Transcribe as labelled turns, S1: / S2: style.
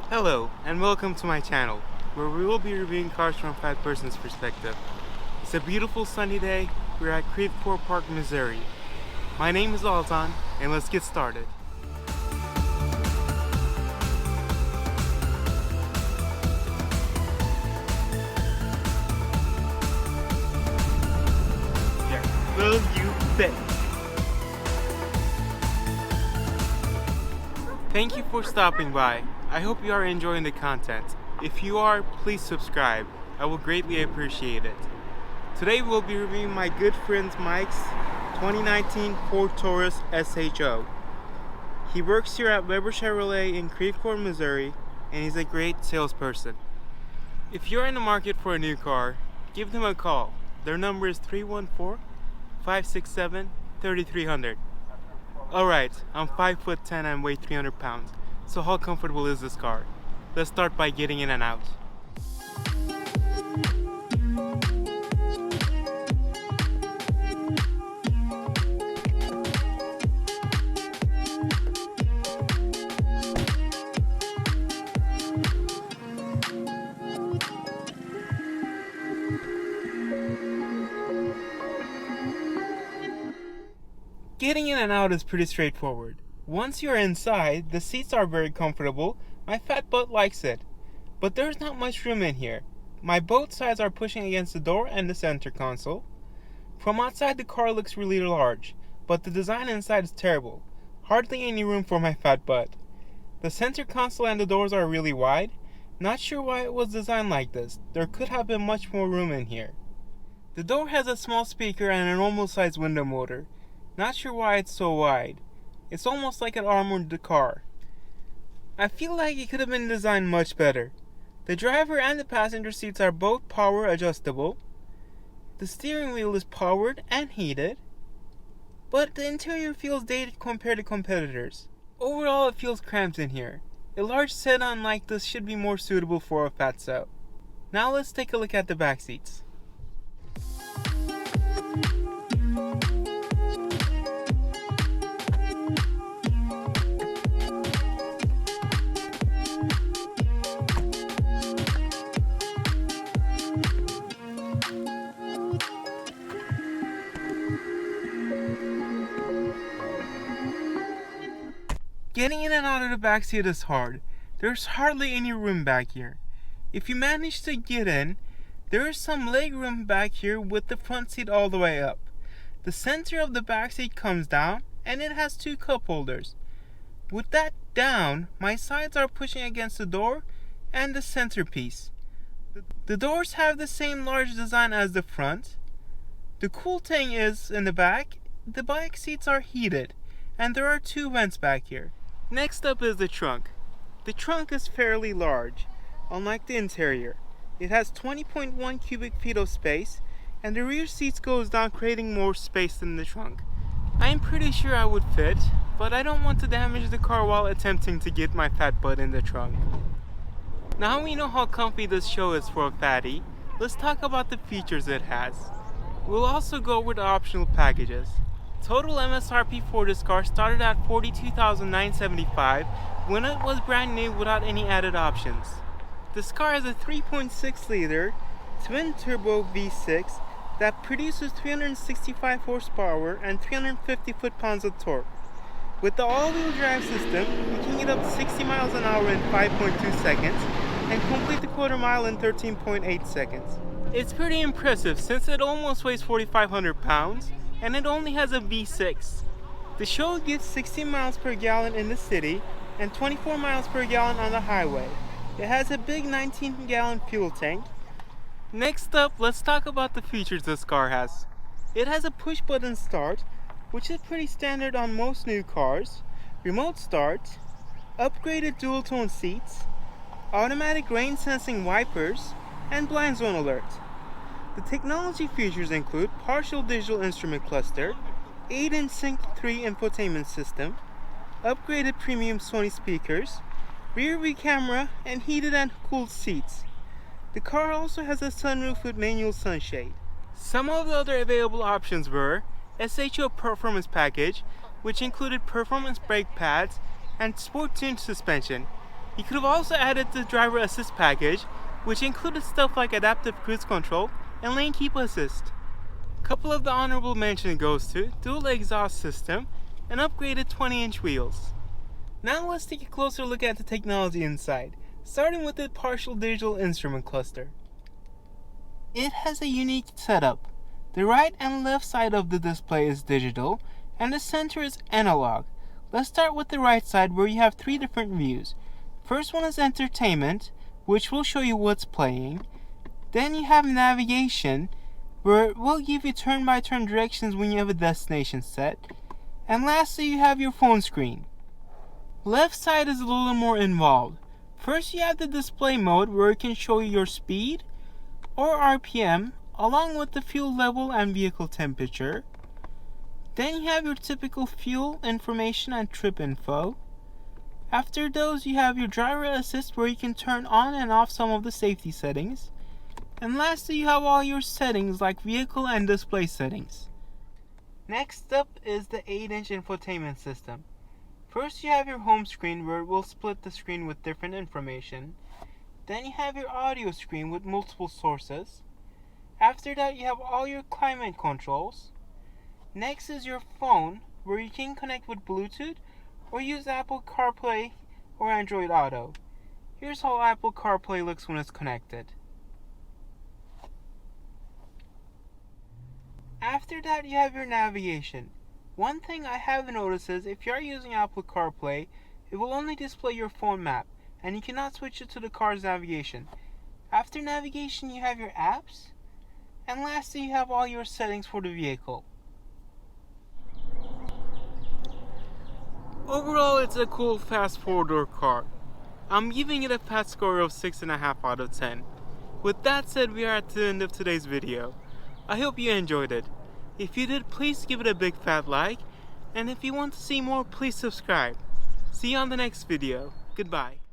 S1: Hello, and welcome to my channel, where we will be reviewing cars from a fat person's perspective. It's a beautiful sunny day. We're at Ford Park, Missouri. My name is Altan, and let's get started. Yeah, will you bet? Thank you for stopping by. I hope you are enjoying the content. If you are, please subscribe. I will greatly appreciate it. Today we'll be reviewing my good friend Mike's 2019 Ford Taurus SHO. He works here at Weber Chevrolet in Ford, Missouri, and he's a great salesperson. If you're in the market for a new car, give them a call. Their number is 314-567-3300. Alright, I'm 5'10" and weigh 300 pounds. So how comfortable is this car? Let's start by getting in and out. Getting in and out is pretty straightforward. Once you're inside, the seats are very comfortable. My fat butt likes it. But there's not much room in here. My both sides are pushing against the door and the center console. From outside, the car looks really large, but the design inside is terrible. Hardly any room for my fat butt. The center console and the doors are really wide. Not sure why it was designed like this. There could have been much more room in here. The door has a small speaker and a normal size window motor. Not sure why it's so wide. It's almost like it armored the car. I feel like it could have been designed much better. The driver and the passenger seats are both power adjustable. The steering wheel is powered and heated. But the interior feels dated compared to competitors. Overall, it feels cramped in here. A large sedan like this should be more suitable for a fatso. Now let's take a look at the back seats. Getting in and out of the back seat is hard. There's hardly any room back here. If you manage to get in, there is some leg room back here with the front seat all the way up. The center of the back seat comes down and it has two cup holders. With that down, my sides are pushing against the door and the centerpiece. The doors have the same large design as the front. The cool thing is, in the back seats are heated and there are two vents back here. Next up is the trunk. The trunk is fairly large, unlike the interior. It has 20.1 cubic feet of space, and the rear seats goes down, creating more space than the trunk. I am pretty sure I would fit, but I don't want to damage the car while attempting to get my fat butt in the trunk. Now we know how comfy this SHO is for a fatty, let's talk about the features it has. We'll also go over the optional packages. Total MSRP for this car started at $42,975 when it was brand new without any added options. This car has a 3.6 liter twin turbo V6 that produces 365 horsepower and 350 foot-pounds of torque. With the all-wheel drive system, you can get up to 60 miles an hour in 5.2 seconds and complete the quarter mile in 13.8 seconds. It's pretty impressive since it almost weighs 4,500 pounds. And it only has a V6. The SHO gets 16 miles per gallon in the city and 24 miles per gallon on the highway. It has a big 19-gallon fuel tank. Next up, let's talk about the features this car has. It has a push-button start, which is pretty standard on most new cars, remote start, upgraded dual-tone seats, automatic rain-sensing wipers, and blind zone alert. The technology features include partial digital instrument cluster, 8-inch Sync 3 infotainment system, upgraded premium Sony speakers, rear view camera, and heated and cooled seats. The car also has a sunroof with manual sunshade. Some of the other available options were SHO Performance Package, which included performance brake pads and sport tuned suspension. You could have also added the driver assist package, which included stuff like adaptive cruise control and lane keep assist. A couple of the honorable mention goes to dual exhaust system and upgraded 20-inch wheels. Now let's take a closer look at the technology inside, starting with the partial digital instrument cluster. It has a unique setup. The right and left side of the display is digital, and the center is analog. Let's start with the right side, where you have 3 different views. First one is entertainment, which will show you what's playing. Then you have navigation, where it will give you turn-by-turn directions when you have a destination set. And lastly, you have your phone screen. Left side is a little more involved. First you have the display mode, where it can show you your speed or RPM, along with the fuel level and vehicle temperature. Then you have your typical fuel information and trip info. After those, you have your driver assist, where you can turn on and off some of the safety settings. And lastly, you have all your settings like vehicle and display settings. Next up is the 8-inch infotainment system. First you have your home screen, where it will split the screen with different information. Then you have your audio screen with multiple sources. After that, you have all your climate controls. Next is your phone, where you can connect with Bluetooth or use Apple CarPlay or Android Auto. Here's how Apple CarPlay looks when it's connected. After that, you have your navigation. One thing I have noticed is if you are using Apple CarPlay, it will only display your phone map, and you cannot switch it to the car's navigation. After navigation, you have your apps, and lastly, you have all your settings for the vehicle. Overall, it's a cool, fast 4-door car. I'm giving it a PAT score of 6.5 out of 10. With that said, we are at the end of today's video. I hope you enjoyed it. If you did, please give it a big fat like, and if you want to see more, please subscribe. See you on the next video. Goodbye.